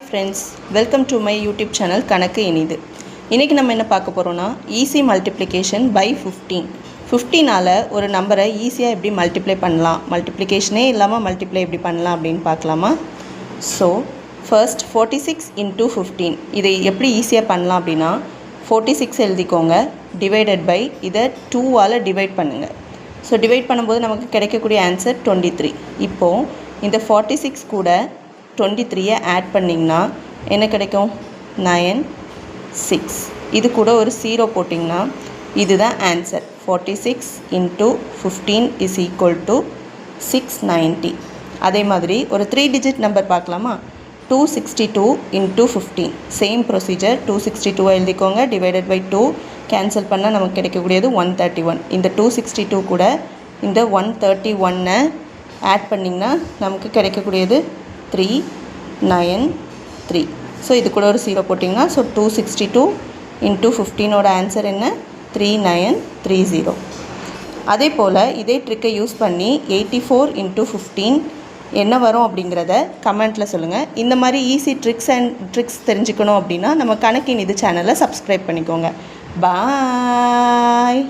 Friends, welcome to my YouTube channel கணக்கு இனிது. இன்னைக்கு நம்ம என்ன பார்க்க போறோம்னா ஈஸி மல்டிப்ளிகேஷன் பை 15. 15ஆல ஒரு நம்பரை ஈஸியா எப்படி மல்டிப்ளை பண்ணலாம், மல்டிப்ளிகேஷனே இல்லாம மல்டிப்ளை எப்படி பண்ணலாம் அப்படினு பார்க்கலாமா? So, first 46 into 15. இதை எப்படி ஈஸியா பண்ணலாம் அப்படினா 46 எழுதிக்கோங்க divided by இத 2 ஆல டிவைட் பண்ணுங்க. So டிவைட் பண்ணும்போது நமக்கு கிடைக்கக்கூடிய ஆன்சர் 23. இப்போ இந்த 46 கூட 23 ஆட் பண்ணிங்கன்னா என்ன கிடைக்கும் 9 6 இது கூட ஒரு 0 போட்டிங்கன்னா இதுதான் answer 46 into 15 is equal to 690. அதே மாதிரி ஒரு 3 டிஜிட் நம்பர் பார்க்கலாமா 262 into 15 சேம் ப்ரொசீஜர் 262 எழுதிக்கோங்க டிவைடட் பை 2 கேன்சல் பண்ணால் நமக்கு கிடைக்கக்கூடியது 131. இந்த 262 கூட இந்த 131 ஆட் பண்ணிங்கன்னா நமக்கு கிடைக்கக்கூடியது 393. ஸோ இது கூட ஒரு 0 போட்டிங்கன்னா ஸோ 262 into 15ஓட ஆன்சர் என்ன 3930. அதே போல் இதே ட்ரிக்கை யூஸ் பண்ணி 84 into 15 என்ன வரும் அப்படிங்கிறத கமெண்ட்டில் சொல்லுங்கள். இந்த மாதிரி ஈஸி ட்ரிக்ஸ் தெரிஞ்சுக்கணும் அப்படின்னா நம்ம கணக்கின் இது சேனலை சப்ஸ்கிரைப் பண்ணிக்கோங்க. பாய்.